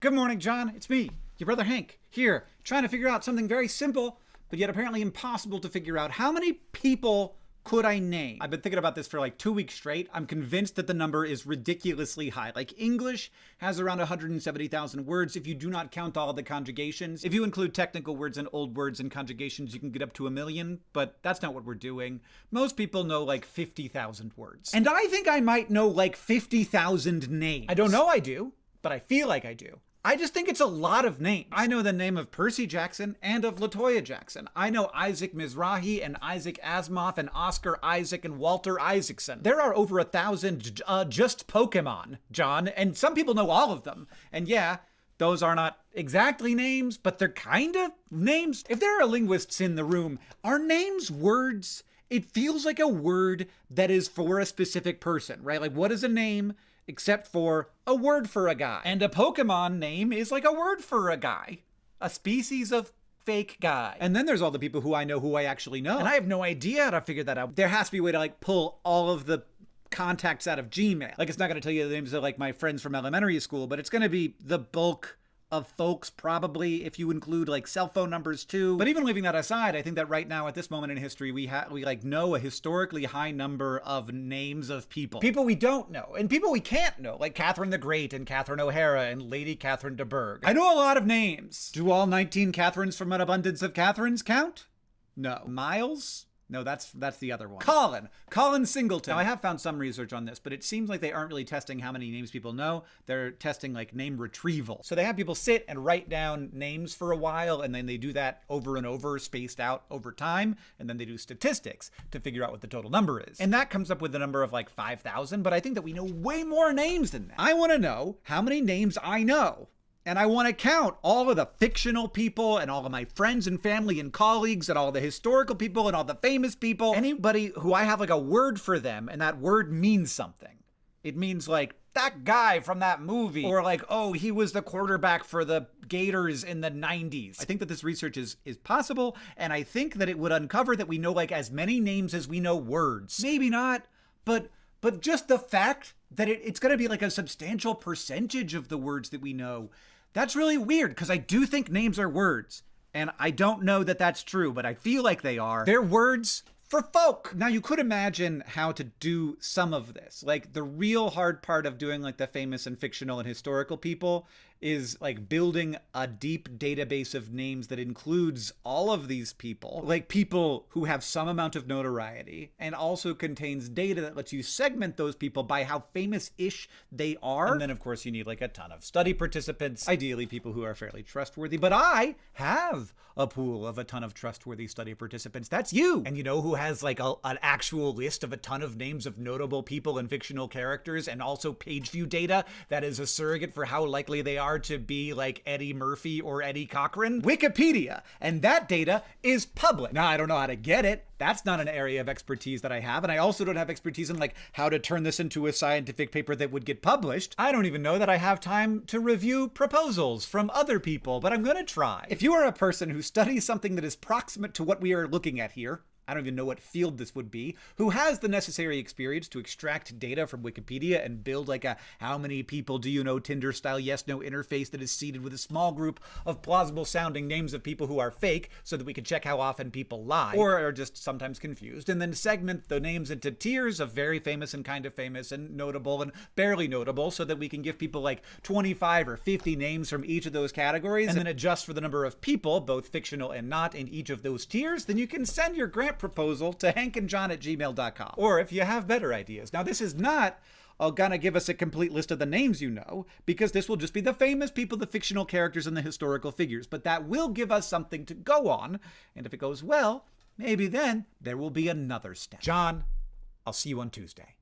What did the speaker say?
Good morning, John. It's me, your brother Hank, here, trying to figure out something very simple, but yet apparently impossible to figure out. How many people could I name? I've been thinking about this for like 2 weeks straight. I'm convinced that the number is ridiculously high. Like English has around 170,000 words if you do not count all of the conjugations. If you include technical words and old words and conjugations, you can get up to 1 million, but that's not what we're doing. Most people know like 50,000 words. And I think I might know like 50,000 names. I don't know I do, but I feel like I do. I just think it's a lot of names. I know the name of Percy Jackson and of LaToya Jackson. I know Isaac Mizrahi and Isaac Asimov and Oscar Isaac and Walter Isaacson. There are over 1,000 just Pokemon, John, and some people know all of them. And yeah, those are not exactly names, but they're kind of names. If there are linguists in the room, are names words? It feels like a word that is for a specific person, right? Like, what is a name? Except for a word for a guy. And a Pokemon name is like a word for a guy. A species of fake guy. And then there's all the people who I know who I actually know. And I have no idea how to figure that out. There has to be a way to like pull all of the contacts out of Gmail. Like, it's not going to tell you the names of like my friends from elementary school, but it's going to be the bulk of folks, probably, if you include like cell phone numbers too. But even leaving that aside, I think that right now at this moment in history, we like know a historically high number of names of people. People we don't know and people we can't know, like Catherine the Great and Catherine O'Hara and Lady Catherine de Bourgh. I know a lot of names. Do all 19 Catherines from an abundance of Catherines count? No. Miles? No, that's the other one. Colin Singleton. Now, I have found some research on this, but it seems like they aren't really testing how many names people know. They're testing like name retrieval. So they have people sit and write down names for a while, and then they do that over and over, spaced out over time, and then they do statistics to figure out what the total number is. And that comes up with a number of like 5,000, but I think that we know way more names than that. I want to know how many names I know. And I want to count all of the fictional people and all of my friends and family and colleagues and all the historical people and all the famous people. Anybody who I have like a word for them and that word means something. It means like that guy from that movie, or like, oh, he was the quarterback for the Gators in the 90s. I think that this research is possible, and I think that it would uncover that we know like as many names as we know words. Maybe not, but just the fact that it's going to be like a substantial percentage of the words that we know. That's really weird, because I do think names are words. And I don't know that that's true, but I feel like they are. They're words for folk. Now, you could imagine how to do some of this. Like, the real hard part of doing like the famous and fictional and historical people is like building a deep database of names that includes all of these people, like people who have some amount of notoriety, and also contains data that lets you segment those people by how famous-ish they are. And then, of course, you need like a ton of study participants, ideally people who are fairly trustworthy. But I have a pool of a ton of trustworthy study participants. That's you. And you know who has like an actual list of a ton of names of notable people and fictional characters, and also page view data that is a surrogate for how likely they are to be like Eddie Murphy or Eddie Cochran? Wikipedia. And that data is public. Now, I don't know how to get it. That's not an area of expertise that I have. And I also don't have expertise in like how to turn this into a scientific paper that would get published. I don't even know that I have time to review proposals from other people, but I'm going to try. If you are a person who studies something that is proximate to what we are looking at here, I don't even know what field this would be, who has the necessary experience to extract data from Wikipedia and build like a how many people do you know Tinder style yes no interface that is seeded with a small group of plausible sounding names of people who are fake so that we can check how often people lie or are just sometimes confused, and then segment the names into tiers of very famous and kind of famous and notable and barely notable so that we can give people like 25 or 50 names from each of those categories, and then adjust for the number of people, both fictional and not, in each of those tiers. Then you can send your grant proposal to hankandjohn@gmail.com. Or if you have better ideas. Now, this is not gonna give us a complete list of the names you know, because this will just be the famous people, the fictional characters, and the historical figures. But that will give us something to go on. And if it goes well, maybe then there will be another step. John, I'll see you on Tuesday.